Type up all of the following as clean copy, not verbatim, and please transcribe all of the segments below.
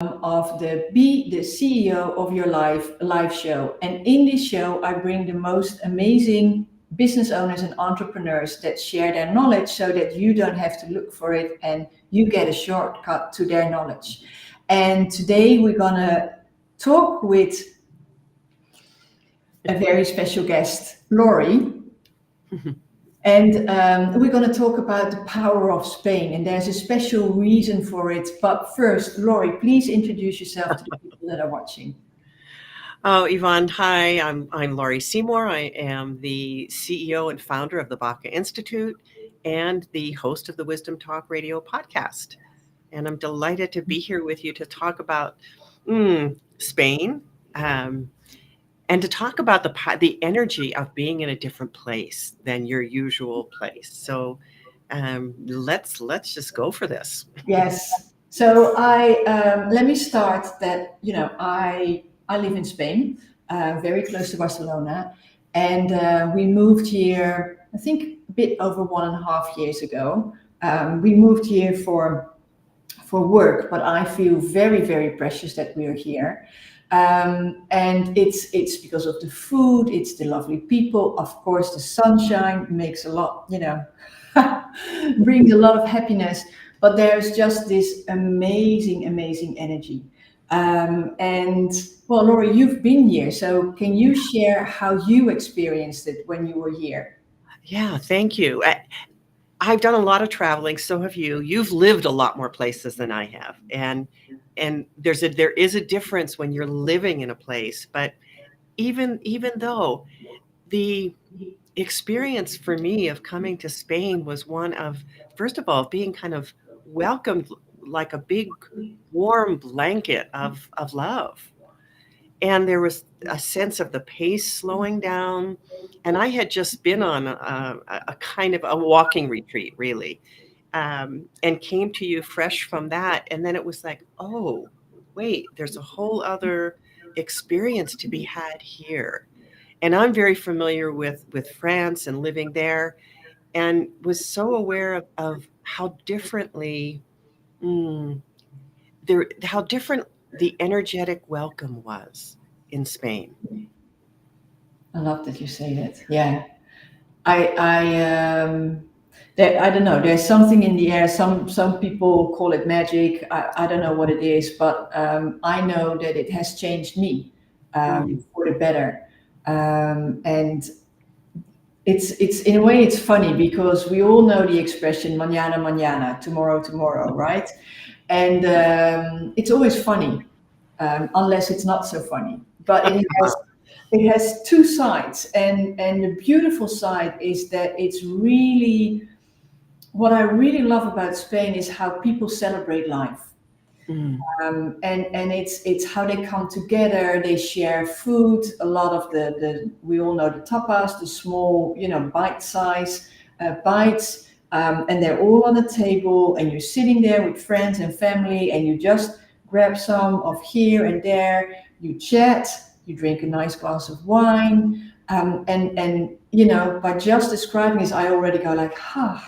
of the Be the CEO of Your Life live show. And in this show, I bring the most amazing business owners and entrepreneurs that share their knowledge so that you don't have to look for it and you get a shortcut to their knowledge. And today we're going to talk with a very special guest, Laurie. And we're going to talk about the power of Spain, and there's a special reason for it. But first, Laurie, please introduce yourself to the people that are watching. Oh, Yvonne, hi. I'm Laurie Seymour. I am the CEO and founder of the Baca Institute and the host of the Wisdom Talk Radio podcast. And I'm delighted to be here with you to talk about Spain, and to talk about the energy of being in a different place than your usual place. So let's just go for this. Yes. So let me start that, I live in Spain, very close to Barcelona, and we moved here, I think, a bit over 1.5 years ago. We moved here for work, but I feel very, very precious that we are here. And it's because of the food, it's the lovely people, of course, the sunshine makes a lot, brings a lot of happiness, but there's just this amazing, amazing energy. And well, Laurie, you've been here, so can you share how you experienced it when you were here? Yeah, thank you. I've done a lot of traveling, so have you. You've lived a lot more places than I have. And there is a difference when you're living in a place, but even though the experience for me of coming to Spain was one of, first of all, being kind of welcomed like a big warm blanket of love. And there was a sense of the pace slowing down. And I had just been on a kind of a walking retreat, really, and came to you fresh from that. And then it was like, oh, wait, there's a whole other experience to be had here. And I'm very familiar with France and living there, and was so aware of how differently how different the energetic welcome was in Spain. I love that you say that. Yeah. I don't know. There's something in the air. Some people call it magic. I don't know what it is, but I know that it has changed me for the better. And it's in a way it's funny because we all know the expression "mañana mañana," tomorrow tomorrow, right? And it's always funny, unless it's not so funny. But it has two sides, and the beautiful side is that it's really, what I really love about Spain is how people celebrate life. And it's how they come together. They share food. A lot of the we all know the tapas, the small, bite size bites, and they're all on the table, and you're sitting there with friends and family, and you just grab some of here and there. You chat. You drink a nice glass of wine, and by just describing this, I already go like, ha.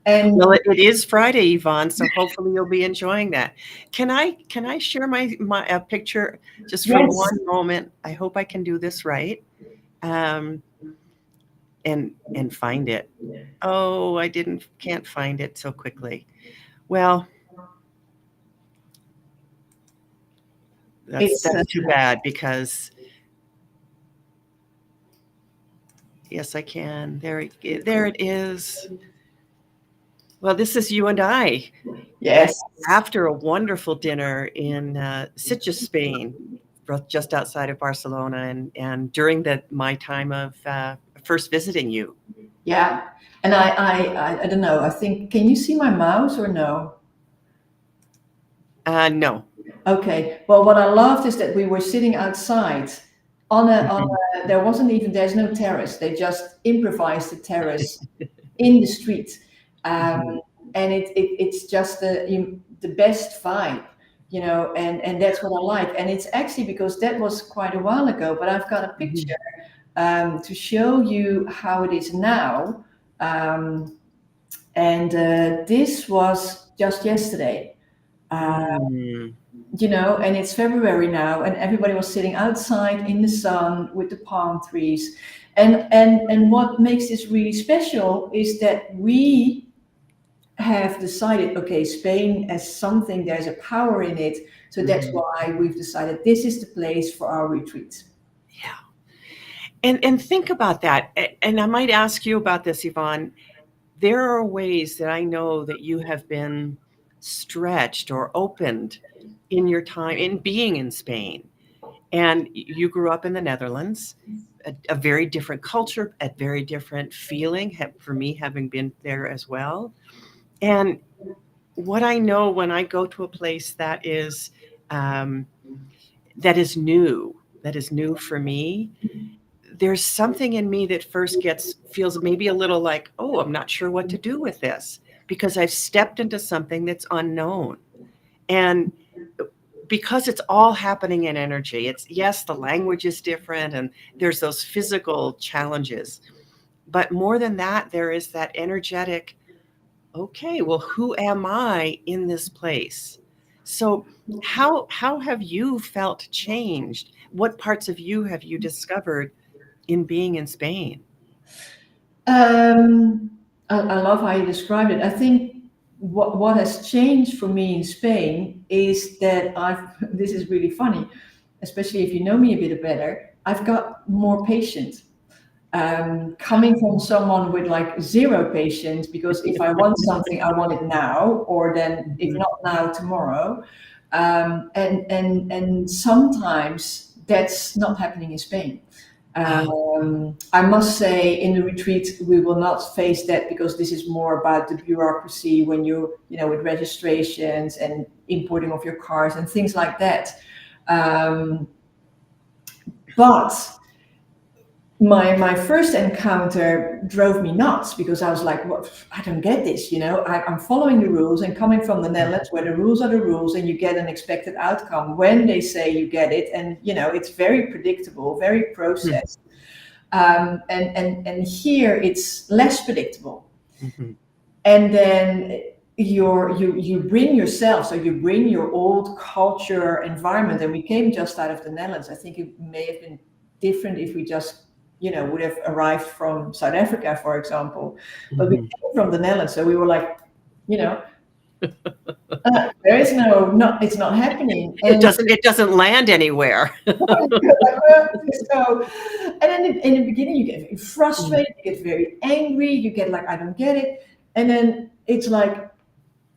And well, it is Friday, Yvonne, so hopefully you'll be enjoying that. Can I share my picture just for yes, one moment? I hope I can do this right, and find it. Oh, can't find it so quickly. Well, that's too bad because yes, I can. There it is. Well, this is you and I. yes, After a wonderful dinner in Sitges, Spain, just outside of Barcelona, and during my time of first visiting you. yeah. And I don't know. I think, can you see my mouse or no? No. Okay. Well, what I loved is that we were sitting outside there's no terrace. They just improvised the terrace in the street. And it's just the best vibe, and that's what I like. And it's actually because that was quite a while ago, but I've got a picture to show you how it is now. And this was just yesterday. Uh, Mm. and it's February now, and everybody was sitting outside in the sun with the palm trees. And what makes this really special is that we have decided, okay, Spain as something, there's a power in it. So that's Mhm. why we've decided this is the place for our retreat. Yeah. And think about that. And I might ask you about this, Yvonne. There are ways that I know that you have been stretched or opened in your time in being in Spain. And you grew up in the Netherlands, a very different culture, a very different feeling for me, having been there as well. And what I know when I go to a place um, that is new for me, there's something in me that first feels maybe a little like, oh, I'm not sure what to do with this because I've stepped into something that's unknown. And because it's all happening in energy, it's yes, the language is different and there's those physical challenges. But more than that, there is that energetic, okay, well, who am I in this place? So how have you felt changed? What parts of you have you discovered in being in Spain? Um, I love how you described it. I think what has changed for me in Spain is that this is really funny, especially if you know me a bit better, I've got more patience. Coming from someone with like zero patience, because if I want something, I want it now, or then if Mhm. not now, tomorrow. And sometimes that's not happening in Spain. Oh, I must say, in the retreat, we will not face that because this is more about the bureaucracy when with registrations and importing of your cars and things like that. Um, but my first encounter drove me nuts because I was like, "What? I don't get this." I'm following the rules and coming from the Netherlands, where the rules are the rules, and you get an expected outcome when they say you get it, and it's very predictable, very mhm, processed. And here it's less predictable. mhm, And then you bring yourself, so you bring your old culture environment. And we came just out of the Netherlands. I think it may have been different if we just would have arrived from South Africa, for example. But we mhm. came from the Netherlands, so we were like, you know there is not it's not happening. And It doesn't land anywhere. so, and then in the beginning, you get very Mm, frustrated, you get very angry, you get like, I don't get it. And then it's like,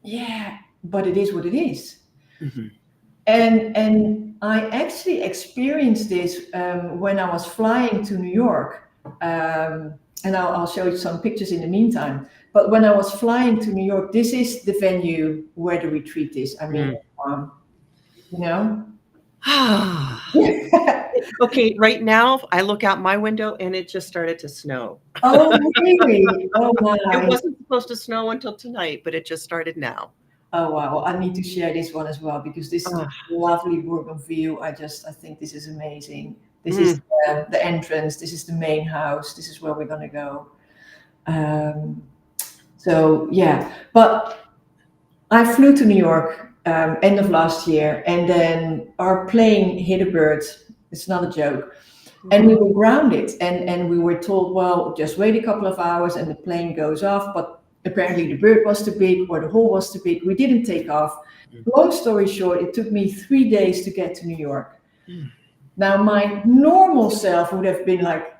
yeah, but it is what it is. mhm, And I actually experienced this when I was flying to New York. And I'll show you some pictures in the meantime. But when I was flying to New York, this is the venue where the retreat is. I mean, mm. um, you know. Okay, right now I look out my window and it just started to snow. Oh, really? Oh, It my. wasn't supposed to snow until tonight, but it just started now. Oh, wow. Well, I need to share this one as well because this is the Ah, lovely Bourbon view. I think this is amazing. This is mm, the entrance. This is the main house. This is where we're going to go. Um, so, yeah. But I flew to New York end of last year, and then our plane hit a bird. It's not a joke. And we mhm, were grounded, and we were told, well, just wait a couple of hours and the plane goes off. But apparently the bird was too big or the hole was too big. We didn't take off. mm, Long story short, it took me 3 days to get to New York. mm. Now, my normal self would have been like,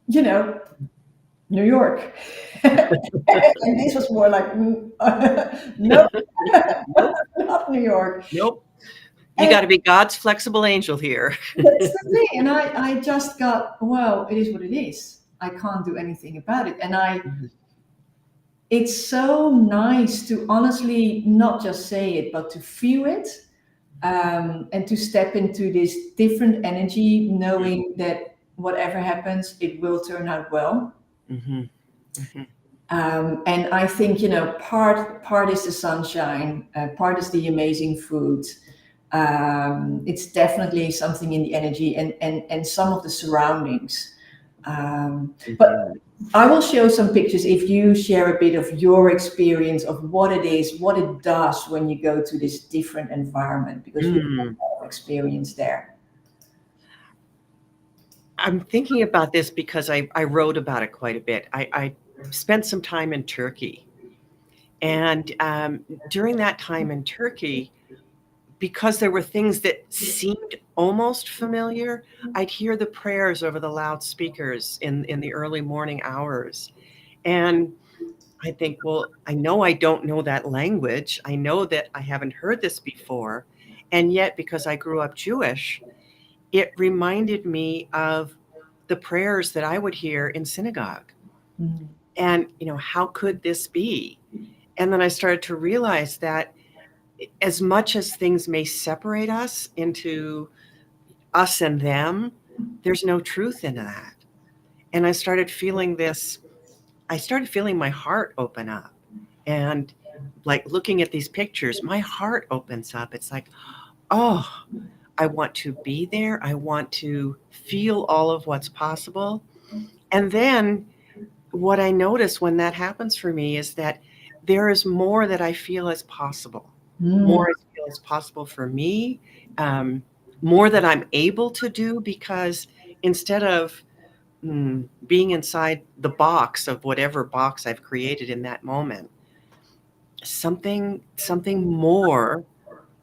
you know, New York. And this was more like, no, Nope, not New York. nope. You And got to be God's flexible angel here. that's the thing. And I just got, well, it is what it is. I can't do anything about it. And Mhm, it's so nice to honestly not just say it, but to feel it, and to step into this different energy, knowing that whatever happens, it will turn out well. mhm, mhm, And I think part is the sunshine, part is the amazing food. It's definitely something in the energy and some of the surroundings. But mhm. I will show some pictures if you share a bit of your experience of what it is, what it does when you go to this different environment, because we have Mm. a lot of experience there. I'm thinking about this because I wrote about it quite a bit. I spent some time in Turkey. And during that time in Turkey, because there were things that seemed almost familiar, I'd hear the prayers over the loudspeakers in the early morning hours. And I think, well, I know I don't know that language. I know that I haven't heard this before. And yet, because I grew up Jewish, it reminded me of the prayers that I would hear in synagogue. Mm. And, how could this be? And then I started to realize that as much as things may separate us into us and them, there's no truth in that. And I started feeling my heart open up. And like looking at these pictures, my heart opens up. It's like, oh, I want to be there. I want to feel all of what's possible. And then what I notice when that happens for me is that there is more that I feel is possible, Mm. more I feel is possible for me, um, more that I'm able to do because instead of being inside the box of whatever box I've created in that moment, something more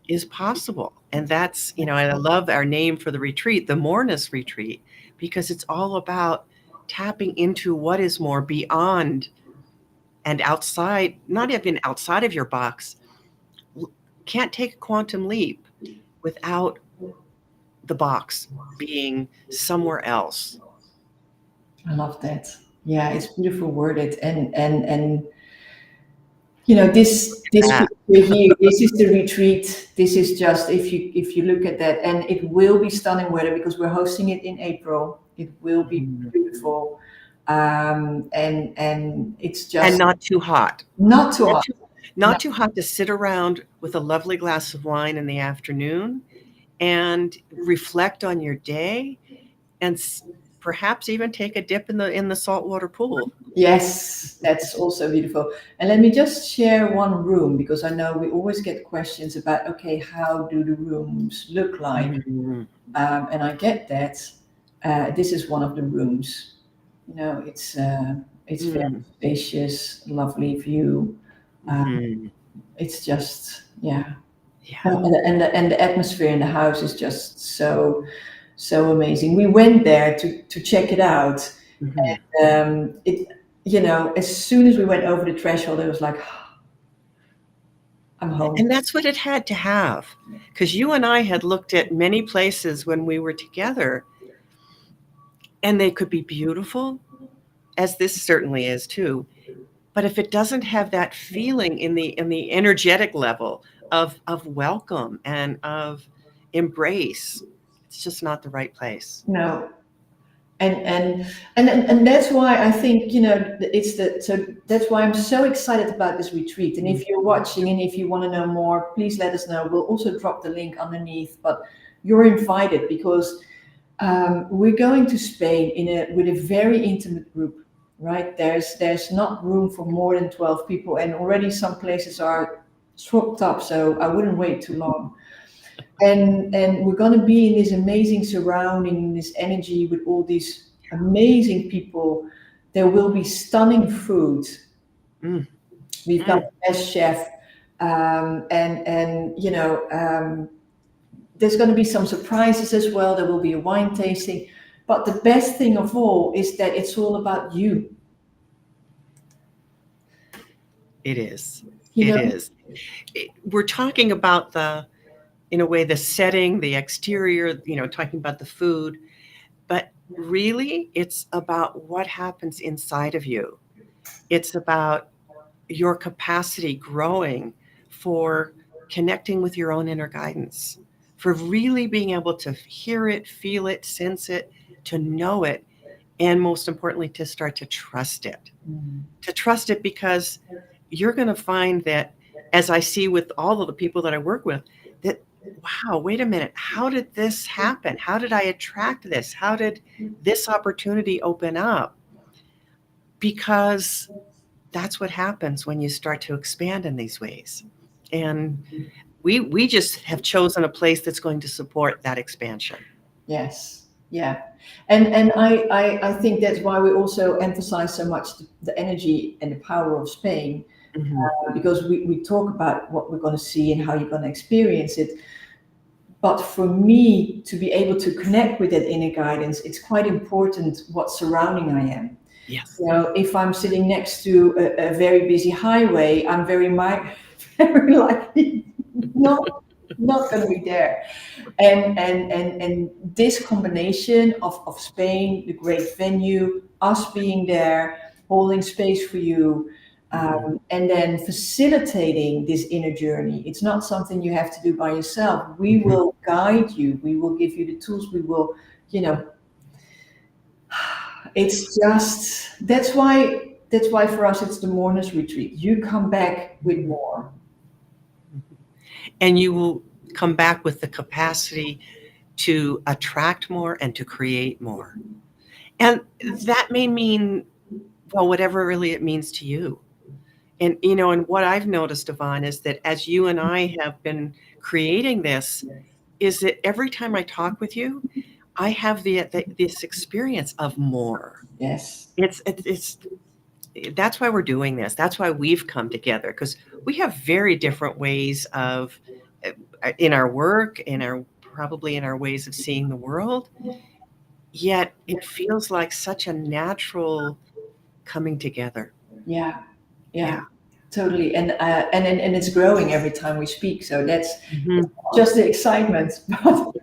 is possible. And that's, and I love our name for the retreat, the Moreness Retreat, because it's all about tapping into what is more beyond and outside, not even outside of your box. Can't take a quantum leap without the box being somewhere else. I love that. Yeah, it's beautiful worded, and you know, this Ah, picture here, this is the retreat. This is just, if you look at that, and it will be stunning weather because we're hosting it in April. It will be mhm. beautiful, and it's And just not too hot. not too Not hot. too, No, not too hot to sit around with a lovely glass of wine in the afternoon and reflect on your day and perhaps even take a dip in the saltwater pool. yes, that's also beautiful. And let me just share one room because I know we always get questions about, okay, how do the rooms look like? Mhm. And I get that. This is one of the rooms. You know, it's very Mm. spacious, lovely view. Uh, Mhm. it's just, yeah. Yeah. And the atmosphere in the house is just so amazing. We went there to check it out. Mhm. It, you know, as soon as we went over the threshold, it was like, I'm home. And that's what it had to have, because you and I had looked at many places when we were together, and they could be beautiful, as this certainly is too. But if it doesn't have that feeling in the energetic level of welcome and of embrace, it's just not the right place. No, and that's why I think, you know, it's the so that's why I'm so excited about this retreat. And Mm. if you're watching and if you want to know more, please let us know. We'll also drop the link underneath. But you're invited because we're going to Spain with a very intimate group. Right, there's not room for more than 12 people, and already some places are swapped up. So I wouldn't wait too long. And we're going to be in this amazing surrounding, this energy with all these amazing people. There will be stunning food. Mm. We've got Mm. the best chef, and you know, there's going to be some surprises as well. There will be a wine tasting, but the best thing of all is that it's all about you. It is. You It know, is. We're talking about in a way, the setting, the exterior, talking about the food, but really it's about what happens inside of you. It's about your capacity growing for connecting with your own inner guidance, for really being able to hear it, feel it, sense it, to know it, and most importantly, to start to trust it. To trust it because you're going to find that, as I see with all of the people that I work with, that, wow, wait a minute, how did this happen? How did I attract this? How did this opportunity open up? because that's what happens when you start to expand in these ways. And we just have chosen a place that's going to support that expansion. Yes. Yeah. And I think that's why we also emphasize so much the energy and the power of Spain, Mhm. because we talk about what we're going to see and how you're going to experience it. But for me to be able to connect with that inner guidance, it's quite important what surrounding I am. Yes. You know, if I'm sitting next to a very busy highway, I'm very likely not going to be there. And this combination of Spain, the great venue, us being there, holding space for you, Mhm. and then facilitating this inner journey. It's not something you have to do by yourself. We Mhm. will guide you. We will give you the tools. We will, you know, it's just that's why for us it's the mourners retreat. You come back with more. And you will come back with the capacity to attract more and to create more. And that may mean, well, whatever really it means to you. And, and what I've noticed, Yvonne, is that as you and I have been creating this, is that every time I talk with you, I have this experience of more. Yes. It's that's why we're doing this. That's why we've come together, because we have very different ways of in our work, in our probably in our ways of seeing the world. Yet it feels like such a natural coming together. Yeah. Yeah. Yeah. Totally. And it's growing every time we speak. So that's Mhm. just the excitement. But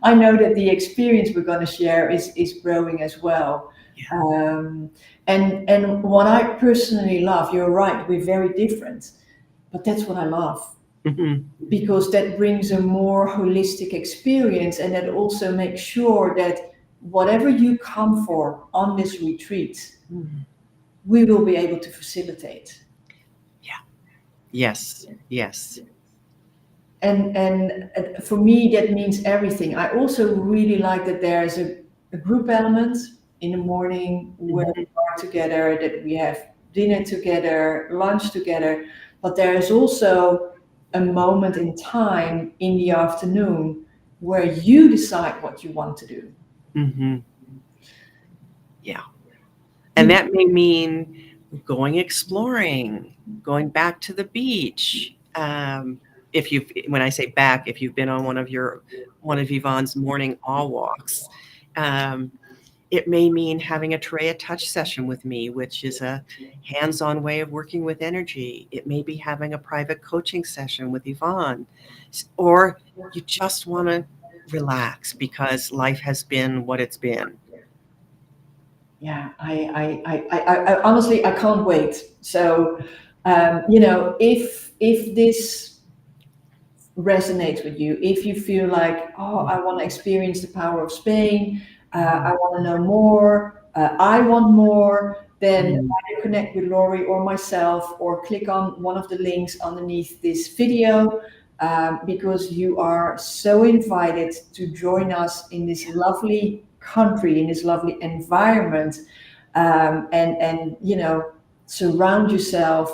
I know that the experience we're going to share is growing as well. Yeah. And what I personally love, you're right, we're very different, but that's what I love, Mhm. because that brings a more holistic experience, and that also makes sure that whatever you come for on this retreat, Mhm. we will be able to facilitate. Yeah. Yes. Yes. And for me that means everything. I also really like that there's a group element in the morning where we Mhm. are together, that we have dinner together, lunch together, but there is also a moment in time in the afternoon where you decide what you want to do. Mhm. Yeah. And You, that may mean going exploring, going back to the beach. If you've, when I say back, if you've been on one of Yvonne's morning all walks, um, it may mean having a Treya touch session with me, which is a hands-on way of working with energy. It may be having a private coaching session with Yvonne, or you just want to relax because life has been what it's been. yeah, I honestly I can't wait. So, if this resonates with you, if you feel like, oh, I want to experience the power of Spain, I want to know more, I want more, then Mhm. either connect with Laurie or myself, or click on one of the links underneath this video, because you are so invited to join us in this lovely country, in this lovely environment, and surround yourself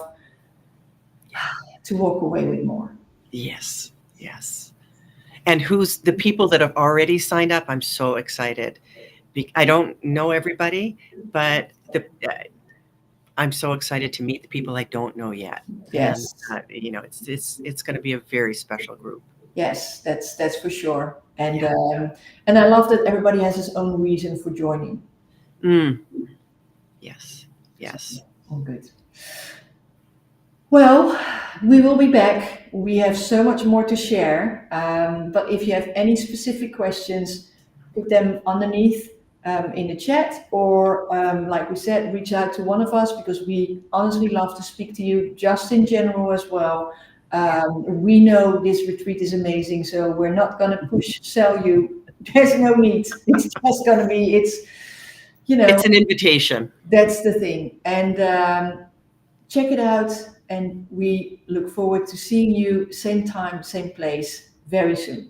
to walk away with more. Yes, yes. And who's the people that have already signed up? I'm so excited. I don't know everybody, but I'm so excited to meet the people I don't know yet. And Yes. it's going to be a very special group. Yes, that's for sure. And Yeah. um, and I love that everybody has his own reason for joining. Mm, yes. So, Yes. all good. Well, we will be back. We have so much more to share. But if you have any specific questions, put them underneath in the chat, or like we said, reach out to one of us, because we honestly love to speak to you just in general as well. We know this retreat is amazing, so we're not going to push sell you. There's no need. It's just going to be, you know, It's an invitation. that's the thing. And check it out. And we look forward to seeing you same time, same place very soon.